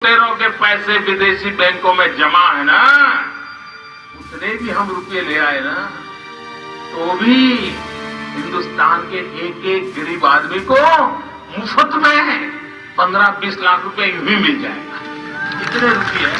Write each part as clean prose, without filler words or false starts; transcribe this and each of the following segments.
तेरों के पैसे विदेशी बैंकों में जमा है ना, उतने भी हम रुपये ले आए ना, तो भी हिंदुस्तान के एक एक गरीब आदमी को मुफ्त में 15-20 लाख रुपए यूं ही मिल जाएगा। कितने रुपये?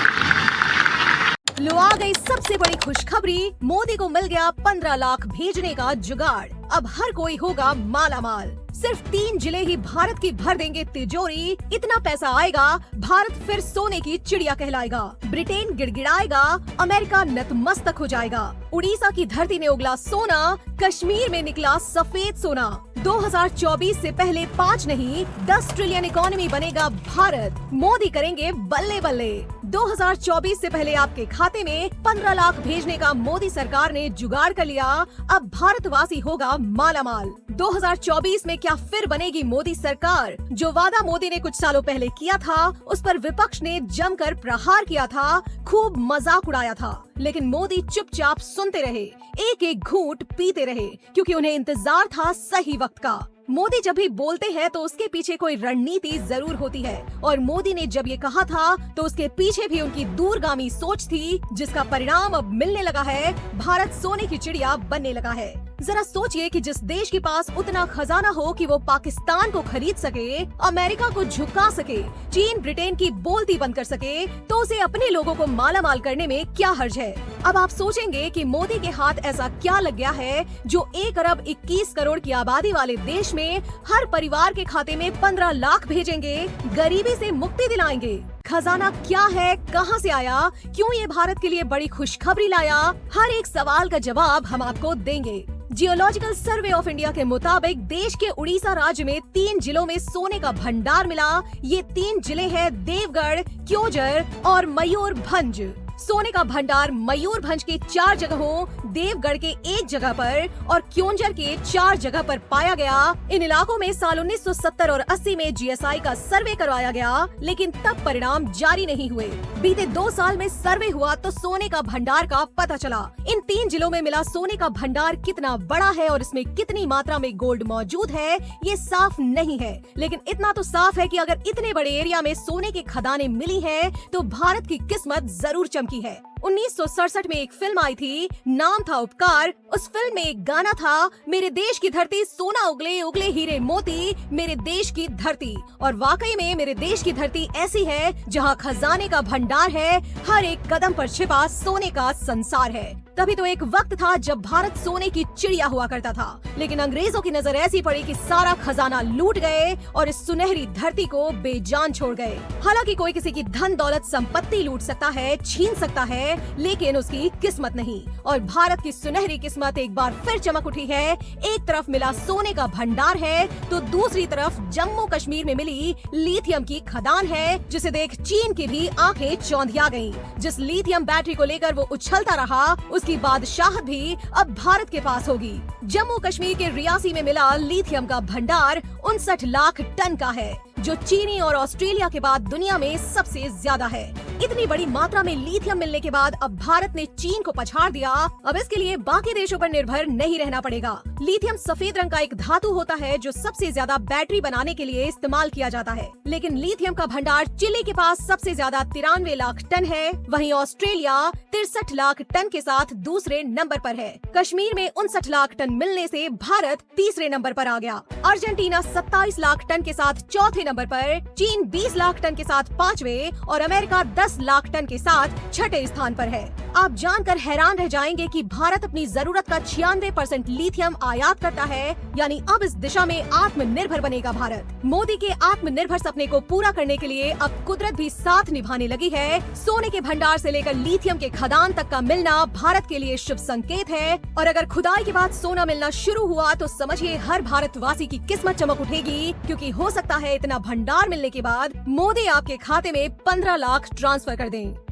लो आ गई सबसे बड़ी खुशखबरी, मोदी को मिल गया 15 लाख भेजने का जुगाड़। अब हर कोई होगा माला माल। सिर्फ 3 जिले ही भारत की भर देंगे तिजोरी। इतना पैसा आएगा, भारत फिर सोने की चिड़िया कहलाएगा। ब्रिटेन गिड़गिड़ाएगा, अमेरिका नतमस्तक हो जाएगा। उड़ीसा की धरती ने उगला सोना, कश्मीर में निकला सफेद सोना। 2024 से पहले 5 नहीं 10 ट्रिलियन इकोनॉमी बनेगा भारत। मोदी करेंगे बल्ले बल्ले। 2024 से पहले आपके खाते में 15 लाख भेजने का मोदी सरकार ने जुगाड़ कर लिया। अब भारतवासी होगा माला माल। 2024 में क्या फिर बनेगी मोदी सरकार? जो वादा मोदी ने कुछ सालों पहले किया था, उस पर विपक्ष ने जमकर प्रहार किया था, खूब मजाक उड़ाया था, लेकिन मोदी चुपचाप सुनते रहे, एक एक घूंट पीते रहे, क्योंकि उन्हें इंतजार था सही वक्त का। मोदी जब भी बोलते हैं तो उसके पीछे कोई रणनीति जरूर होती है, और मोदी ने जब ये कहा था तो उसके पीछे भी उनकी दूरगामी सोच थी, जिसका परिणाम अब मिलने लगा है। भारत सोने की चिड़िया बनने लगा है। जरा सोचिए कि जिस देश के पास उतना खजाना हो कि वो पाकिस्तान को खरीद सके, अमेरिका को झुका सके, चीन ब्रिटेन की बोलती बंद कर सके, तो उसे अपने लोगों को माला माल करने में क्या हर्ज है? अब आप सोचेंगे कि मोदी के हाथ ऐसा क्या लग गया है जो 1 अरब 21 करोड़ की आबादी वाले देश में हर परिवार के खाते में 15 लाख भेजेंगे, गरीबी से मुक्ति दिलाएंगे। खजाना क्या है, कहां से आया, क्यों ये भारत के लिए बड़ी खुशखबरी लाया? हर एक सवाल का जवाब हम आपको देंगे। जियोलॉजिकल सर्वे ऑफ इंडिया के मुताबिक देश के उड़ीसा राज्य में 3 जिलों में सोने का भंडार मिला। ये 3 जिले हैं देवगढ़, क्योंझर और मयूरभंज। सोने का भंडार मयूरभंज के 4 जगहों, देवगढ़ के 1 जगह पर और क्योंझर के 4 जगह पर पाया गया। इन इलाकों में साल 1970 और 80 में जीएसआई का सर्वे करवाया गया, लेकिन तब परिणाम जारी नहीं हुए। बीते 2 साल में सर्वे हुआ तो सोने का भंडार का पता चला। इन 3 जिलों में मिला सोने का भंडार कितना बड़ा है और इसमें कितनी मात्रा में गोल्ड मौजूद है, ये साफ नहीं है, लेकिन इतना तो साफ है कि अगर इतने बड़े एरिया में सोने की खदानें मिली है तो भारत की किस्मत जरूर की है। 1967 में एक फिल्म आई थी, नाम था उपकार। उस फिल्म में एक गाना था, मेरे देश की धरती सोना उगले उगले हीरे मोती, मेरे देश की धरती। और वाकई में मेरे देश की धरती ऐसी है जहां खजाने का भंडार है, हर एक कदम पर छिपा सोने का संसार है। तभी तो एक वक्त था जब भारत सोने की चिड़िया हुआ करता था, लेकिन अंग्रेजों की नजर ऐसी पड़ी कि सारा खजाना लूट गए और इस सुनहरी धरती को बेजान छोड़ गए। हालांकि कोई किसी की धन दौलत संपत्ति लूट सकता है, छीन सकता है, लेकिन उसकी किस्मत नहीं। और भारत की सुनहरी किस्मत एक बार फिर चमक उठी है। एक तरफ मिला सोने का भंडार है, तो दूसरी तरफ जम्मू कश्मीर में मिली लिथियम की खदान है, जिसे देख चीन की भी आंखें चौंधिया गईं। जिस लिथियम बैटरी को लेकर वो उछलता रहा, उसकी बादशाहत भी अब भारत के पास होगी। जम्मू कश्मीर के रियासी में मिला लिथियम का भंडार 59 लाख टन का है, जो चीनी और ऑस्ट्रेलिया के बाद दुनिया में सबसे ज्यादा है। इतनी बड़ी मात्रा में लिथियम मिलने के बाद अब भारत ने चीन को पछाड़ दिया। अब इसके लिए बाकी देशों पर निर्भर नहीं रहना पड़ेगा। लिथियम सफेद रंग का एक धातु होता है जो सबसे ज्यादा बैटरी बनाने के लिए इस्तेमाल किया जाता है, लेकिन लिथियम का भंडार चिली के पास सबसे ज्यादा 93 लाख टन है। वहीं ऑस्ट्रेलिया 63 लाख टन के साथ दूसरे नंबर पर है। कश्मीर में 59 लाख टन मिलने से भारत तीसरे नंबर पर आ गया। अर्जेंटीना 27 लाख टन के साथ चौथे नंबर पर, चीन 20 लाख टन के साथ 5वें और अमेरिका 10 लाख टन के साथ 6ठे स्थान पर है। आप जानकर हैरान रह जाएंगे कि भारत अपनी जरूरत का 96% लिथियम आयात करता है, यानी अब इस दिशा में आत्मनिर्भर बनेगा भारत। मोदी के आत्मनिर्भर सपने को पूरा करने के लिए अब कुदरत भी साथ निभाने लगी है। सोने के भंडार से लेकर लिथियम के खदान तक का मिलना भारत के लिए शुभ संकेत है, और अगर खुदाई के बाद सोना मिलना शुरू हुआ तो समझिए हर भारतवासी की किस्मत चमक उठेगी, क्योंकि हो सकता है इतना भंडार मिलने के बाद मोदी आपके खाते में 15 लाख ट्रांसफर कर दें।